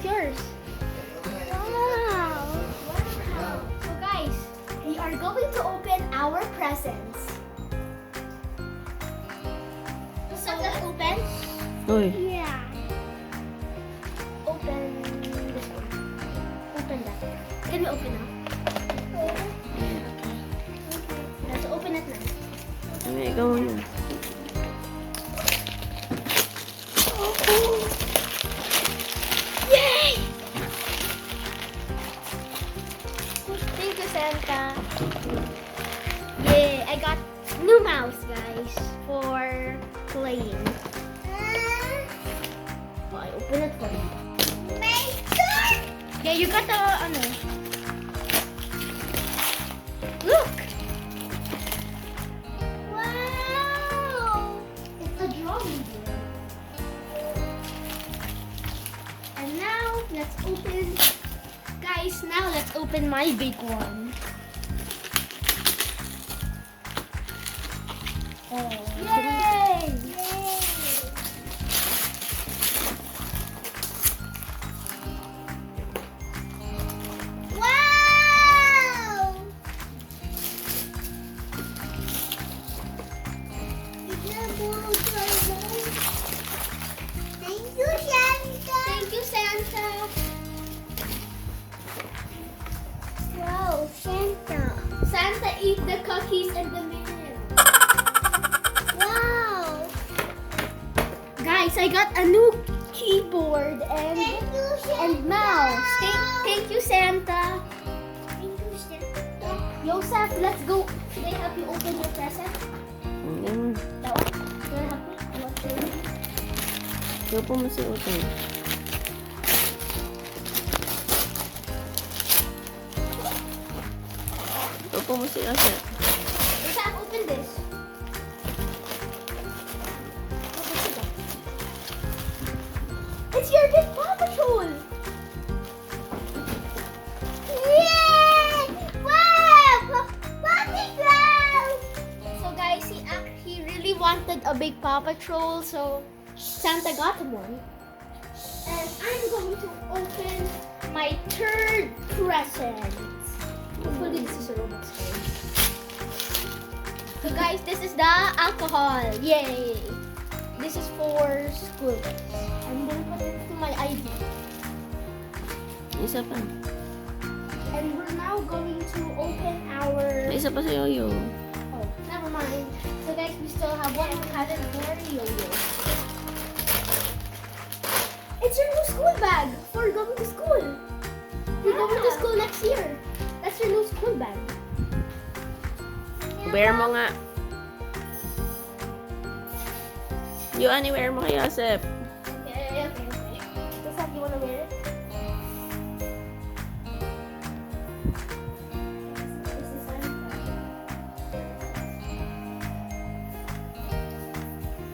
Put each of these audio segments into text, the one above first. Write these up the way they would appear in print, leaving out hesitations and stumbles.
Yours. Wow. So guys, we are going to open our presents. So let's open. Uy. Yeah. Open this one. Open that. Can we open now? Let's open it now. Ano, ikaw muna. Yay! Thank you, Santa. Yay! I got new mouse, guys, for playing. Oh, I open it for you. Yeah, you got the Look! Wow! It's a drawing board. And now, let's open. Guys, now let's open my big one. Oh, yay! Wow! Thank you, Santa. Thank you, Santa. Wow, Santa. Santa eat the cookies and the milk. Wow. Guys, I got a new keyboard and mouse. Thank you, Santa. Thank you, Santa. Joseph, let's go. Can I help you open your present? Ano? That one? Can I help you? Ikaw po mo si Utay. Ikaw po mo si Asa. Joseph, open this. It's your big Paw Patrol! Yay! Wow! Paw Patrol! So guys, he really wanted a big Paw Patrol, so Santa got him one. And I'm going to open my third present. Hopefully this is a Roblox game. So guys, this is the alcohol. Yay! This is for school. I'm gonna put it into my ID. Isa pa. And we're now going to open our... May isa pa si Yoyo. Oh, never mind. So guys, we still have one. We haven't more yo-yo. It's your new school bag for going to school. You're going to school next year. That's your new school bag. Wear mo nga. Yung wear mo kay Joseph. Okay. Joseph, you wanna wear it? This is Santa.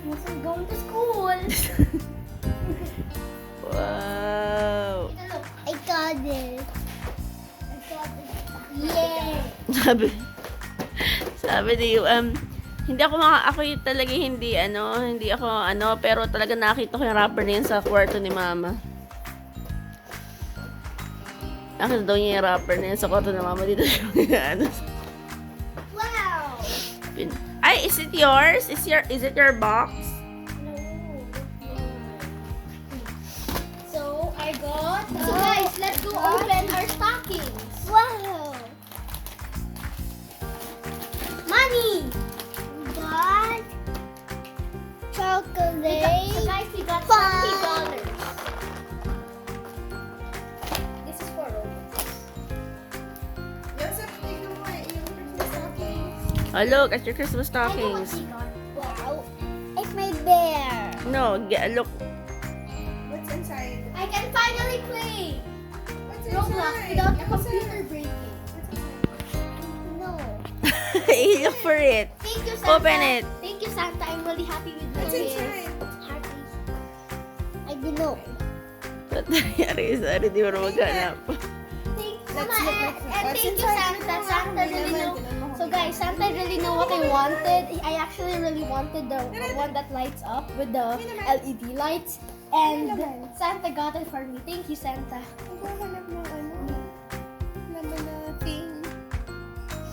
Joseph's going to school. Wow. Take a look. I got it. Yay! Sabi ni hindi ako talaga hindi ako pero talaga nakita ko yung wrapper na yun sa kwarto ni Mama. Nakita daw niya yung wrapper na yun sa kwarto ni Mama dito yung Wow! Ay, is it yours? Is it your box? No. So I got. So guys, let's go open our stockings. Wow! Money. Got chocolate. So guys, we got $20. This is for Roblox. Joseph, tingnan mo yung Christmas stockings. Oh, look at your Christmas I know what stockings. we got. Wow! It's my bear. No, look. What's inside? I can finally play What's Roblox inside? without the What's computer inside? breaking. No. Yay! Look for it. Thank you, Santa. Open it. Thank you, Santa. I'm really happy with What's this. inside? Happy. I don't know. Ba't nangyari? Sorry, di mo na maghanap. Mama, Let's look like and what's thank you, inside. Santa. Santa really know. So guys, Santa really know what I wanted. I actually really wanted the one that lights up with the LED lights. And Santa got it for me. Thank you, Santa. Naghahanap ng ano. Naman na thing.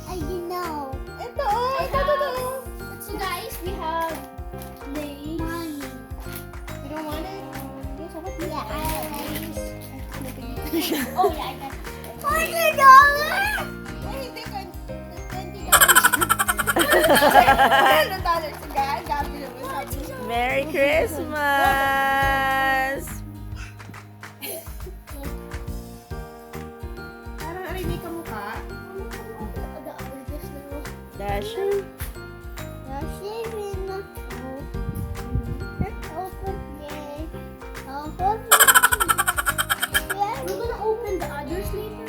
I didn't know. Ito, oh. Ito. So guys, we have Lays. Money. You don't want it? Yeah, I like Lays. $100. Oh yeah, I got it. $100. Ay, hindi ko. $20. Guys, gabi naman sabi niya. Merry Christmas! Parang aray ka mukha. The other gifts now. Dasher? We're gonna open the others later.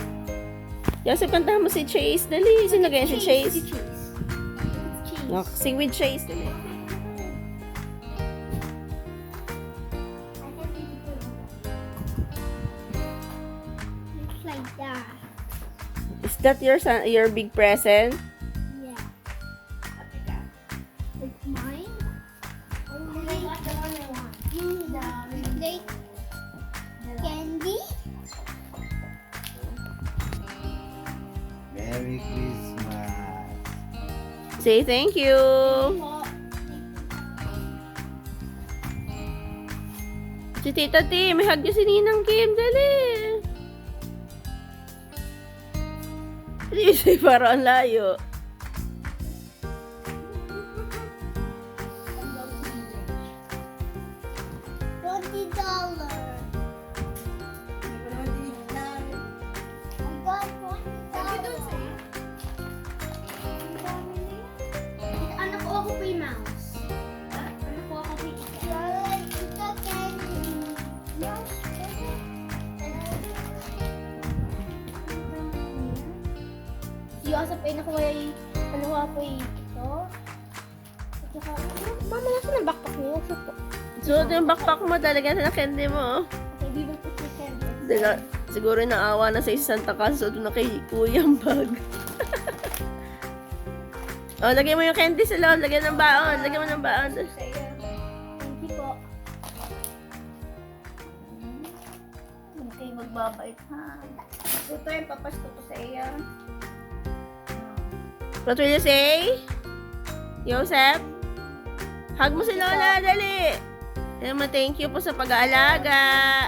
Yosef, kantahan mo si Chase. Dali, sino ganyan si Chase? Si Chase. No, sing with Chase. Dali. It's like that. Is that your big present? Yeah. It's mine. Oh, I got the one I want. The candy. Merry Christmas. Say thank you. Si Tita T, may hug niyo si Ninang Kim. Dali. Hindi siya parang ang layo. $20. Hindi ko naman tinignan. I got Sabi doon $20. sa'yo. Anak ko ako kay Mouse. Anak ko ako kay Ika. Ika candy. Mouse. Si Yosef ay nakuha yung ano ako ito. At saka, mama, nasa ng backpack niyo? Shoot po. Suot yung backpack mo talaga sa candy mo. Okay, we will put the candy. Siguro naawa na sa Santa Claus. Suot na kay Kuya ang bag. Oh, lagay mo yung candy sa loob. Lagyan ng baon. Lagyan mo ng baon. Thank you po. Okay, magbabait ha. Ito yung papasko ko sa iyo. What will you say? Joseph? Hug mo si Lola. Dali. Alam mo, thank you po sa pag-aalaga.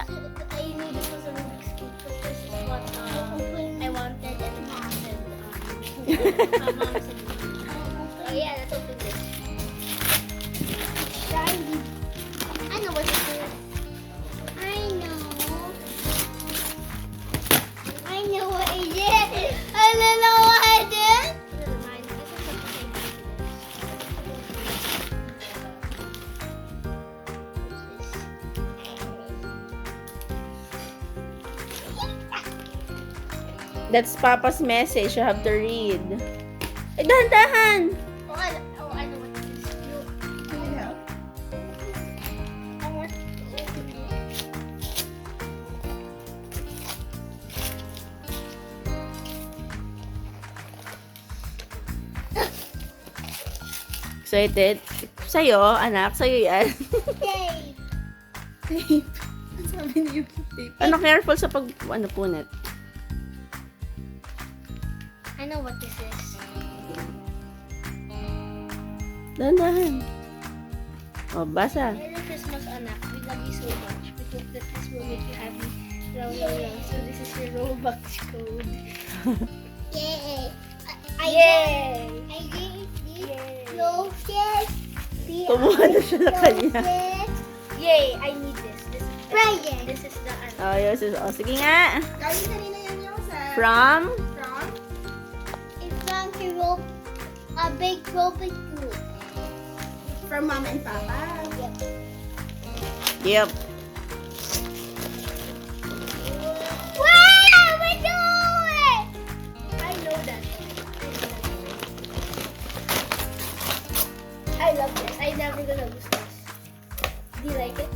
I need this was a Rubik's Cube because this is what I wanted and Mom said. Mom said. Oh yeah, let's open this. Shiny. I know what this is. I know. I know what it is. I don't know what it is. Never mind. This is something I need. That's Papa's message. You have to read. Ay, dahan-dahan! Oh, I know what this is. Can you help? I want to open it. Excited? Sa'yo, anak. Sa'yo yan. Yay! Tape. Sabi niyo tape. Ano, careful sa punit. I know what this is. Dahan-dahan. O, basa. Merry Christmas, anak. We love you so much. We hope that this will make you happy. Long, long, long. So this is your Robux code. Yay! Yay! I gave this Robux. Kumuha na siya na kanya. Yay! I need this. This is present. This is the ano. Oh, yes. Oh, sige nga. Galing kanina yan yung sa... From? From? It's from a big Robux cube. From Mama and Papa. Yep. Yep. Wow! We do it! I know that. I love this. I never gonna lose this. Do you like it?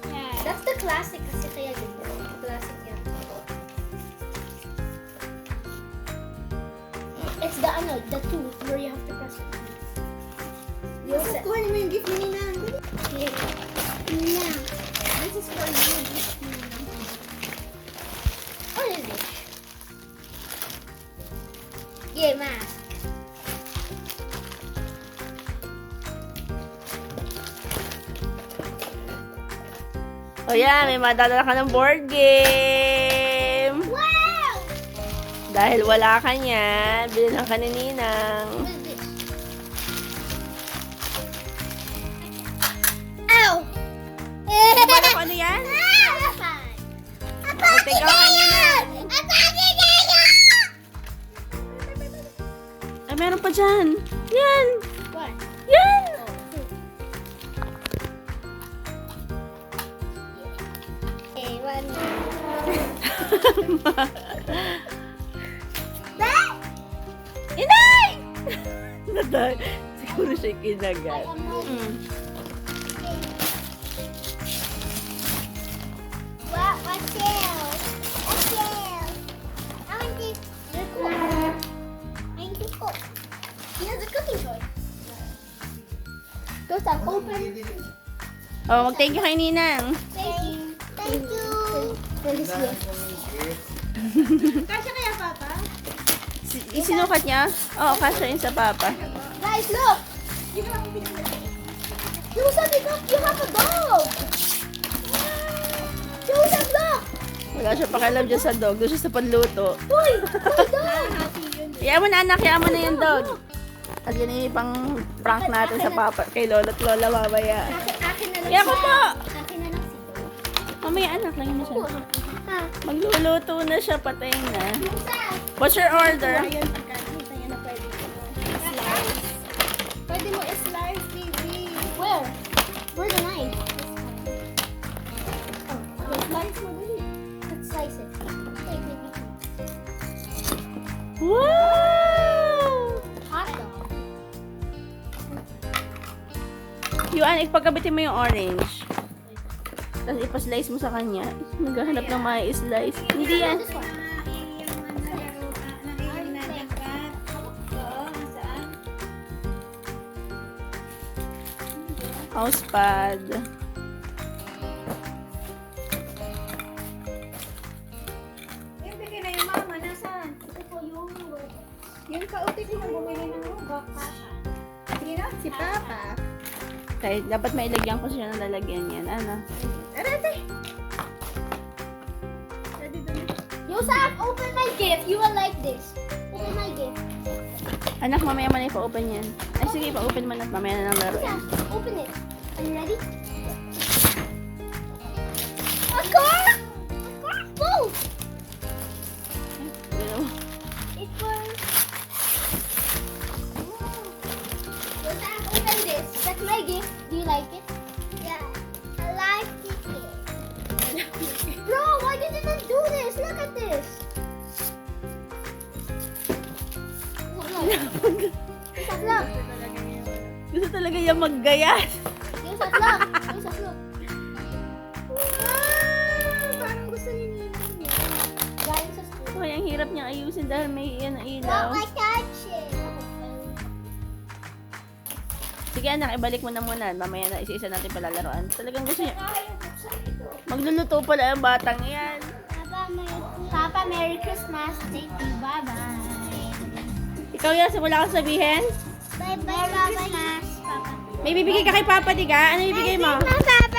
Yeah. That's the classic kasi kaya ganyan. Classic yan. It's the the tooth where you have to press it. You set. Kuha naman yung gift ni Ninang. Yeah. This is for you, gift ni Ninang. What is it? Yeah, mask. O yan, may madadala ka ng board game. Wow! Dahil wala ka niyan, bilhan ka ni Ninang. What is this? Ow! Wala ko ano yan? Apa! Ikaw kanina. Ay, meron pa dyan. Yan. What? Yan. Okay, one. Inay! Naday. Siguro siya kinagat. Mm. What's else? What's else? I want this. They're cool. I want this cool. He has a cooking toy. Go Sam, open. Oh, mag-thank you kay Ninang. Thank you. Thank you. For this gift. Kasya kaya, Papa? Isinukat niya? Oo, kasya yun sa papa. Guys, look. Joseph, you have a dog. Joseph, look. Wala siya pakialam dyan sa dog. Doon siya sa panluto. Uy, my dog. Kaya mo na anak, kaya mo na yung dog. At yun yung pang prank natin sa papa. Kay Lolo at Lola mamaya. Akin na lang Kaya ko siya. po. Akin na lang siya. Mamaya anak, lang yun na siya. Ha? Magluluto na siya, patay na. Joseph. What's your order? Ayun, pagkakita niya na pwede mo. Slice. Pwede mo i-slice, baby. Where? Where's the knife? Slice mo, baby. Let's slice it. Wait. Wow! Hot dog. Yuan, ipagkabitin mo yung orange. Tapos ipaslice mo sa kanya. Naghahanap ng may slice. Hindi yan. This one. House pad. Yung bigay na yung mama, nasaan? Yung kautik mo bumili ng rubak, Papa. Sino? Si Papa. Kaya dapat mailagyan ko siya ng lalagyan yan. Ano? Arate! Ready doon na. Joseph, open my gift. You will like this. Open my gift. Anak, mamaya man ipa-open yan. Ay, sige, ipa-open mo na. Mamaya na lang laro. Joseph, open it. Are you ready? A car! A car boat! It was... Joseph, open this. That's my gift. Do you like it? Yeah, I like it. Bro, why did you not do this? Look at this. Joseph, look. Gusto talaga yung maggayas. Joseph, look. Joseph, look. Parang gusto ni Ninang niya. Galing sa school. Ay, ang hirap niyang ayusin dahil may iyan ang ilaw. touch it. Sige anak, ibalik mo na muna. Mamaya na isa-isa natin palalaroan. Talagang gusto niya. Magluluto pala ang batang yan. Papa, Merry Christmas. Thank you. Bye-bye. Ikaw yan, wala kang sabihin? Bye-bye, Merry Christmas, Papa. May bibigay ka kay Papa, di ka? Ano bibigay mo? Papa.